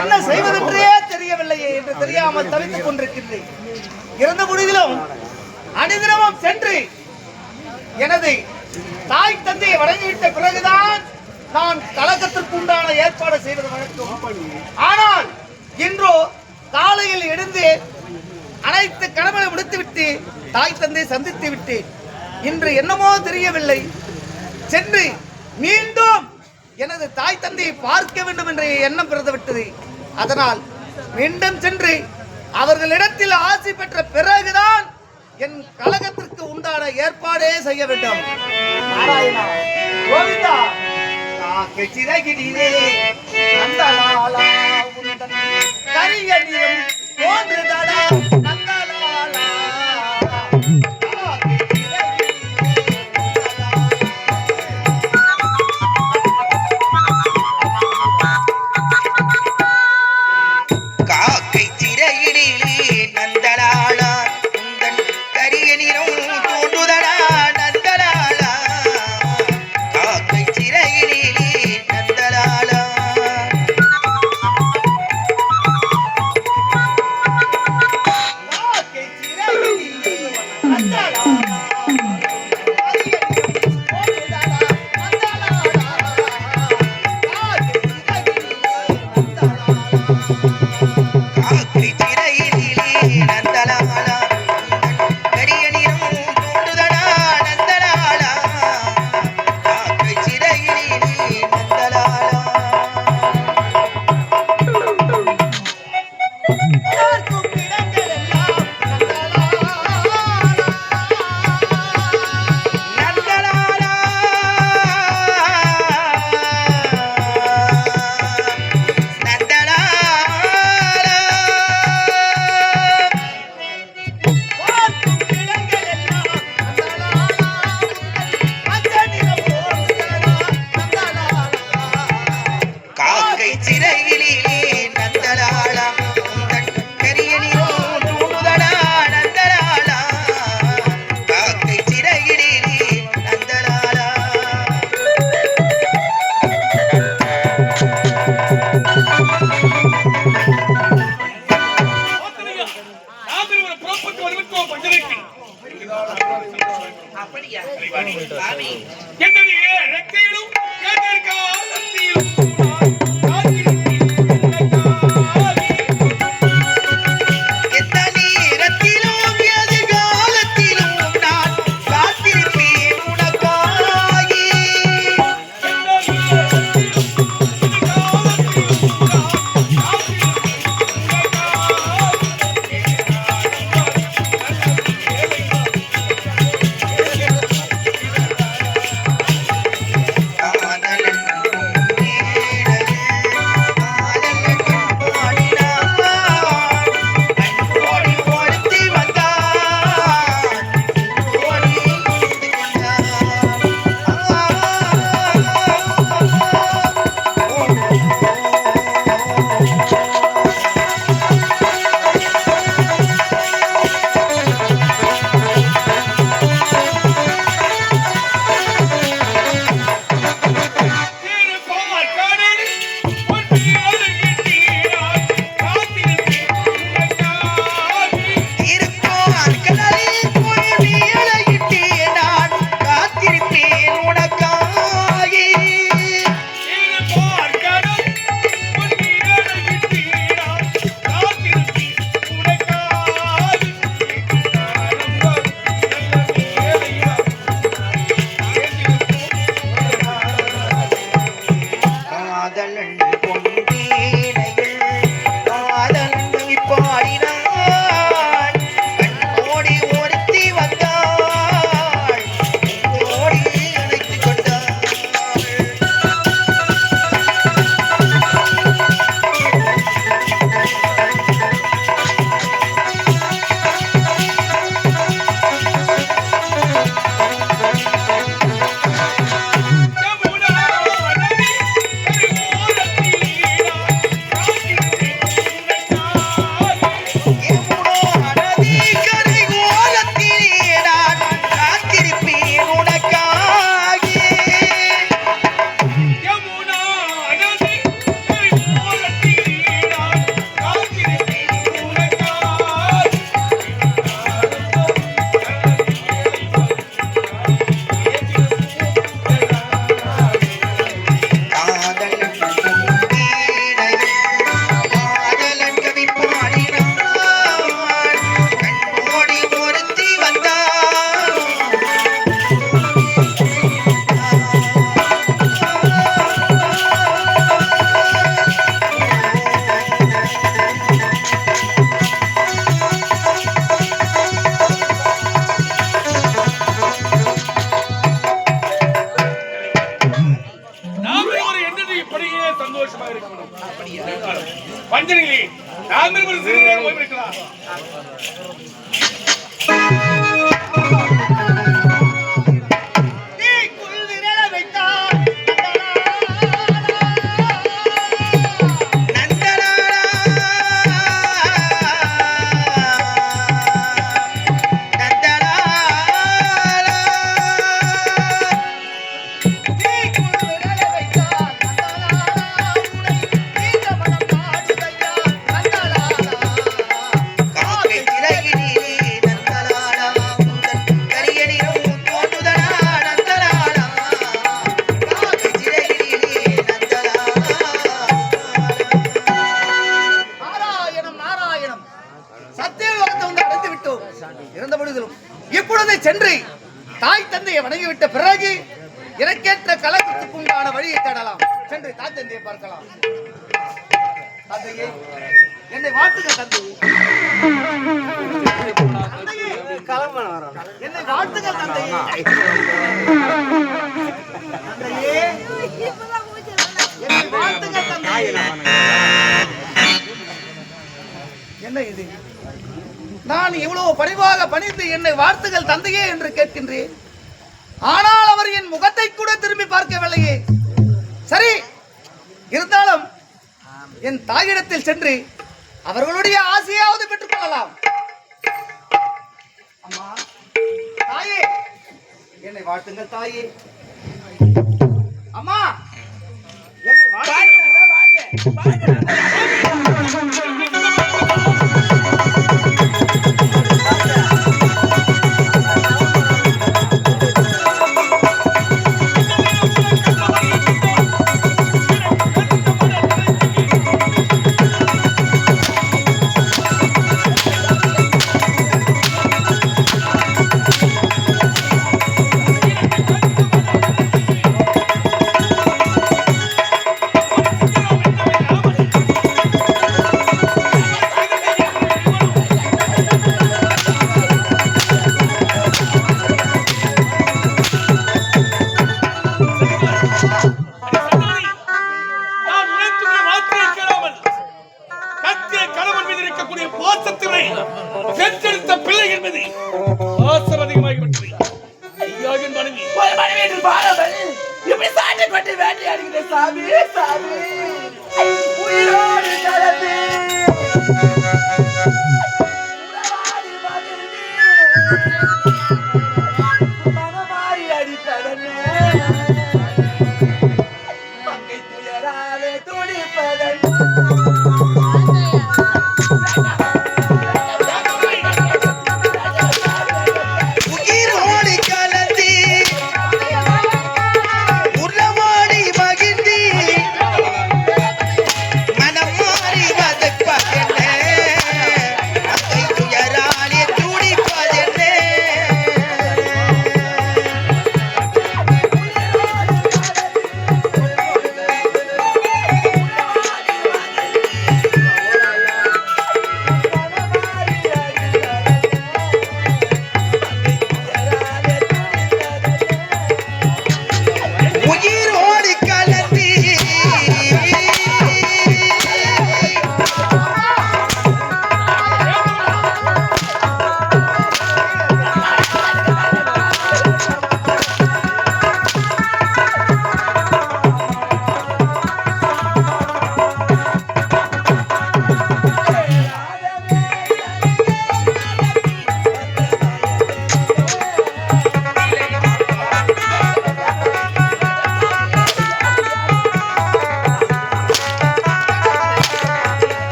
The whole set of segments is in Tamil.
என்ன செய்வதென்றே தெரியவில்லையே என்று தெரியாமல் தவித்துக் கொண்டிருக்கின்றேன். இருந்த பொழுதிலும் அனுதினமும் சென்று எனது தாய் தந்தையை வழங்கிவிட்ட பிறகுதான் நான் கலகத்திற்கு உண்டான ஏற்பாடு செய்வது வழக்கம். ஆனால் இன்றோ காலையில் எழுந்து அனைத்து கடமையை முடித்துவிட்டு தாய் தந்தையை சந்தித்து விட்டு இன்று என்னமோ தெரியவில்லை சென்று மீண்டும் எனது தாய் தந்தையை பார்க்க வேண்டும் என்ற எண்ணம் பிறந்து விட்டது. அதனால் மீண்டும் சென்று அவர்களிடத்தில் ஆசி பெற்ற பிறகுதான் என் கலகத்திற்கு உண்டான ஏற்பாடே செய்ய வேண்டும். நாராயணா கோவிந்தா சிறகிடிலே நந்தலாலா உந்தன் கரியனியம் தோன்றுதடா நந்தலாலா நாம் ஒரு என்னது இப்படியே சந்தோஷமா இருக்கணும். பஞ்சனிகளே, நாம் ஒரு சிறிது நேரம் ஓய்வெடுக்கலாம். இப்பொழுது சென்று தாய் தந்தையை வணங்கிவிட்ட பிறகு எனக்கேற்ற கலகத்துக்கு உண்டான வழியை தேடலாம். சென்று தாய் தந்தையை பார்க்கலாம். தந்தையே, என்னை வாழ்த்துக தந்தையே. என்னை வாழ்த்துக தந்தையே. தந்தையே, என்னை வாழ்த்துக தந்தையே. என்ன இது? நான் இவ்வளவு பணிவாக பணிந்து என்னை வாழ்த்துகள் தந்தையே என்று கேட்கின்றேன். ஆனால் அவர் என் முகத்தை கூட திரும்பி பார்க்கவில்லையே. சரி, இருந்தாலும் என் தாயிடத்தில் சென்று அவர்களுடைய ஆசையாவது பெற்றுக் கொள்ளலாம். அம்மா, தாயே, என்னை வாழ்த்துங்கள் தாயே. அம்மா, என்னை வாழ்த்துங்கள்.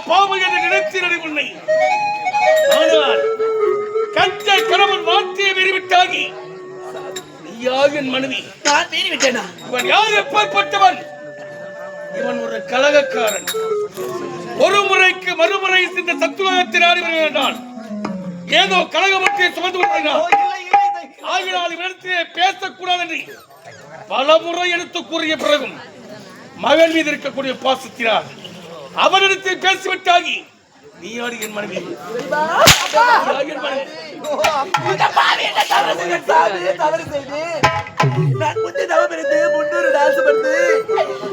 பாவம் என்று நினைத்தீரடி உன்னை. ஆனால் கற்ற கணவன் வார்த்தையை மீறிவிட்டாகி நீயா என் மனைவி. நான் மீறி விட்டேனா? இவன் யார், எப்பேற்பட்டவன்? இவன் ஒரு கலகக்காரன். ஒரு முறைக்கு மறுமுறை இந்த சத்துலகத்தில் ஆடி வருகிறான். ஏதோ கலகமற்றை சுமந்து கொண்டிருக்கிறான். ஆகினால் இவனிடத்திலே பேசக்கூடாது என்று பல முறை எடுத்து கூறிய பிறகும் மகன் மீது இருக்கக்கூடிய பாசத்தினால் அவனிடத்தில் பேசிவிட்டாகி நீ யாரு என் மனைவி. தவறு செய்து நான் முந்தி தவறித்து முன்னூறு ஆசைப்பட்டு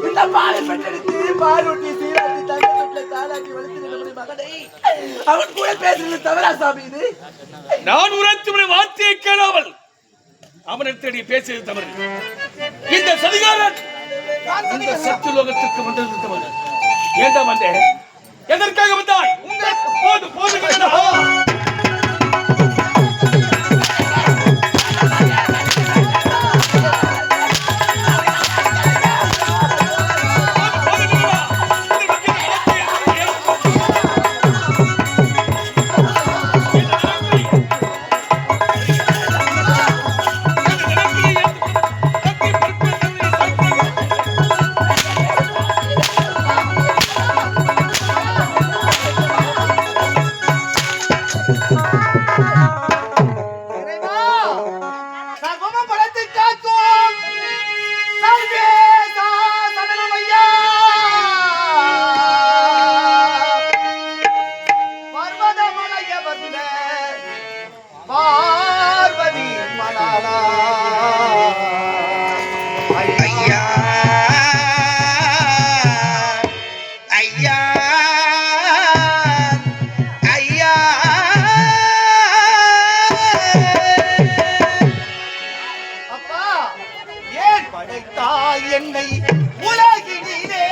இந்த பாலை பெற்றெடுத்து பாலூட்டி சீராட்டி தங்கத்துல தாளாட்டி வளர்த்து மகனை அவன் கூட பேசுறது தவறா சாமி? இது நான் உரைத்து வார்த்தையை கேளாமல் அவனிடத்தை பேசியது தவறு. இந்த சதிகாரன் இந்த சத்துலோகத்திற்கு வந்தது தவறு. ஏண்டா வந்தேன்? எதற்காக வந்தாய்? போது போது பார்வதி மணாலா ஐயா ஐயா ஐயா அப்பா, ஏன் படைத்தாய் என்னை உலகினிலே?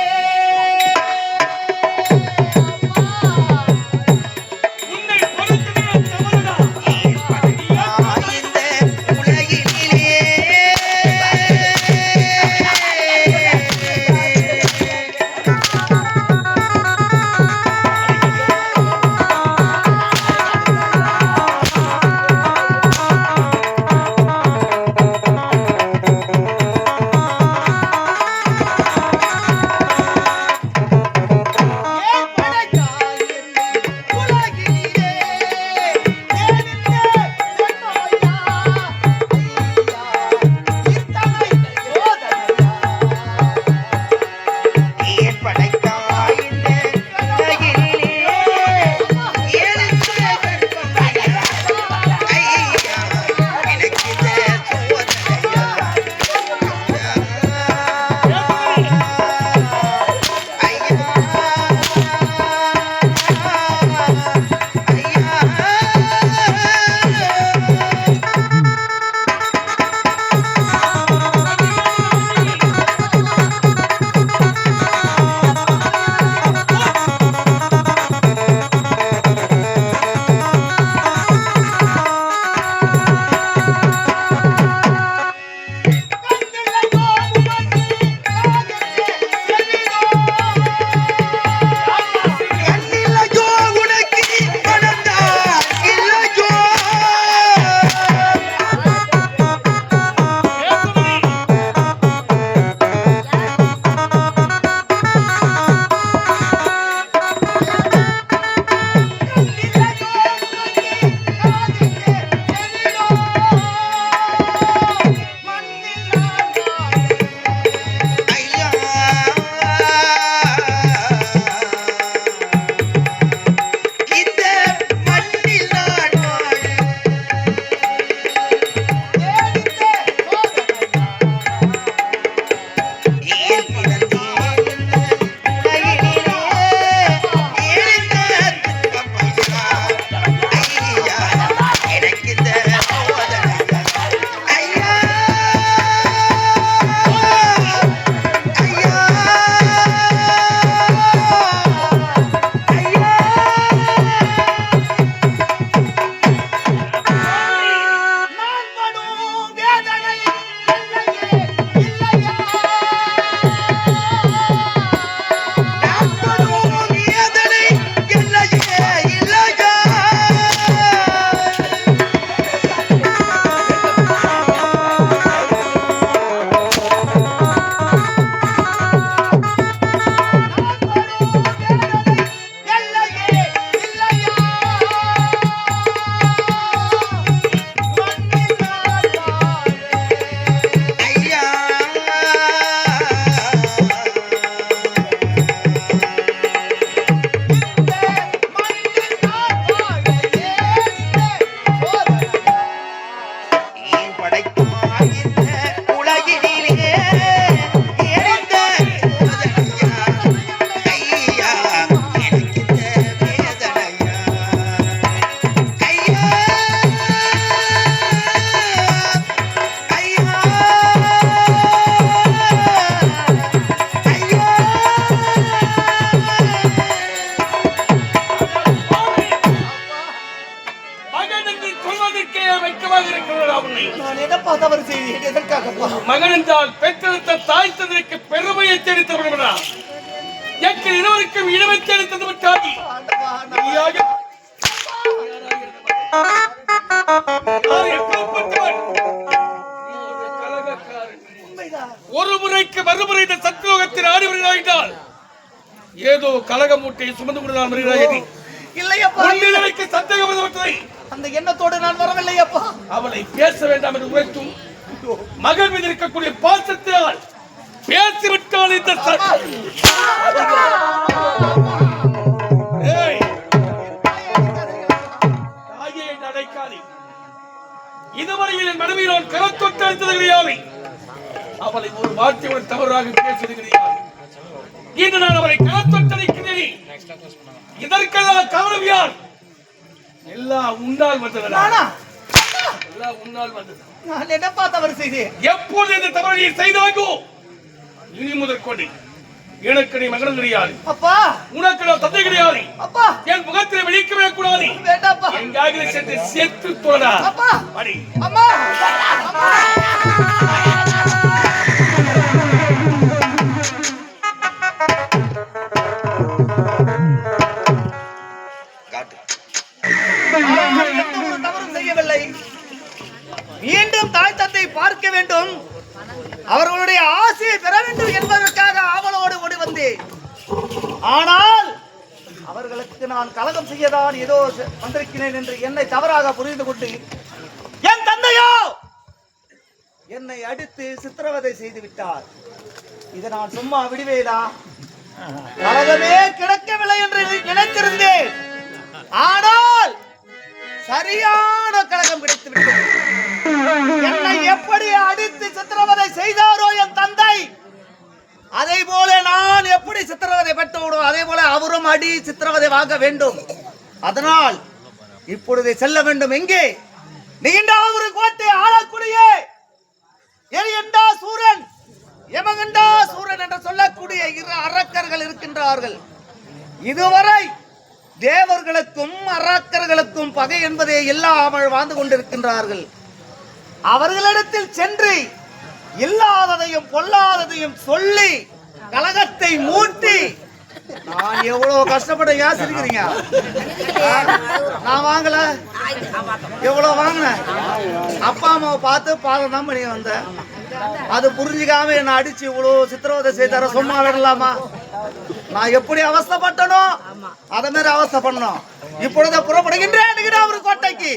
மகன் என்றால் பெற்றெடுத்த தாய் தந்தைக்கு பெருமையை தேடித்தவர்களா எங்கள் இருவருக்கும் இனிமை தேடித்தந்து விட்டாடி ஒரு முறைக்கு மறுமுறை இந்த சத்லோகத்தில் ஆடி வருகிறார்கள் ஏதோ கலக மூட்டையை சுமந்து கொண்டுதான் வருகிறாய் இல்லையப்பா சந்தேகம் வந்துவிட்டதை அந்த எண்ணத்தோடு நான் வரவில்லையப்பா அவளை பேச வேண்டாம் என்று உரைத்தும் மகன் மீது இருக்கக்கூடிய பாசத்தினால் பேசிவிட்டால் இந்த தாயை அடைக்காதே இதுவரையில் என் மனைவி நான் கரத்தொட்டு அளித்தது கிடையாது அவளை ஒரு வார்த்தையுடன் தவறாக பேசுவது கிடையாது இன்று நான் அவரை கரத்தொட்டு அளிக்கிறேன் இதற்கெல்லாம் காரணம் யார் எல்லாம் உன்னால் வந்தது எல்லாம் உன்னால் வந்தது நான் என்னப்பா தவறு செய்தேன் எப்போது இந்த தவறை செய்தாகோ இனி முதற்கொண்டு எனக்கு நீ மகன் கிடையாது அப்பா உனக்கு நான் தந்தை கிடையாது அப்பா என் முகத்திலே வெளிக்கவே கூடாது வேண்டாப்பா எங்காக சென்று செத்து தோடா அப்பா அடி அம்மா தவறும் செய்யவில்லை மீண்டும் தாய் தந்தை பார்க்க வேண்டும் அவர்களுடைய ஆசையை பெற வேண்டும் என்பதற்காக ஆவலோடு ஓடி வந்தேன் ஆனால் அவர்களுக்கு நான் கலகம் செய்யதான் ஏதோ வந்திருக்கிறேன் என்று என்னை தவறாக புரிந்து கொண்டு என் தந்தையோ என்னை அடித்து சித்திரவதை செய்து விட்டார். இதை நான் சும்மா விடுவேனா? கலகமே கிடக்கவில்லை என்று நினைத்திருந்தேன். ஆனால் சரியான கலகம் கிடைத்து விட்டது. என்னை எப்படி அடித்து சித்திரவதை செய்தாரோ என் தந்தை, அதே போல நான் எப்படி சித்திரவதை பெற்று விடுவோம், அதே போல அவரும் அடி சித்திரவதை வாங்க வேண்டும். அதனால் இப்பொழுது செல்ல வேண்டும். எங்கே? நீண்ட ஒரு கோட்டை ஆளக்கூடிய எரியண்டா சூரன், யமகண்டா சூரன் என்று சொல்லக்கூடிய இரு அரக்கர்கள் இருக்கின்றார்கள். இதுவரை தேவர்களுக்கும் அரக்கர்களுக்கும் பகை என்பதே இல்லாமல் வாழ்ந்து கொண்டிருக்கின்றார்கள். அவர்களிடத்தில் சென்று இல்லாததையும் பொல்லாததையும் சொல்லி கலகத்தை மூட்டி நான் எவ்வளவு கஷ்டப்பட யோசிக்கிறீங்க. நான் வாங்கல, எவ்வளவு வாங்கினேன். அப்பா அம்மாவை பார்த்து பாடம் தான் பண்ணி வந்தேன். அது புரிஞ்சுக்காம என்ன அடிச்சு இவ்வளவு சித்திரவதை செய்தார சும்மா விடலாமா? நான் எப்படி அவஸ்தைப்பட்டனோ அத மாதிரி அவஸ்தை பண்ணோம். இப்பொழுது புறப்படுகின்றேன் கோட்டைக்கு.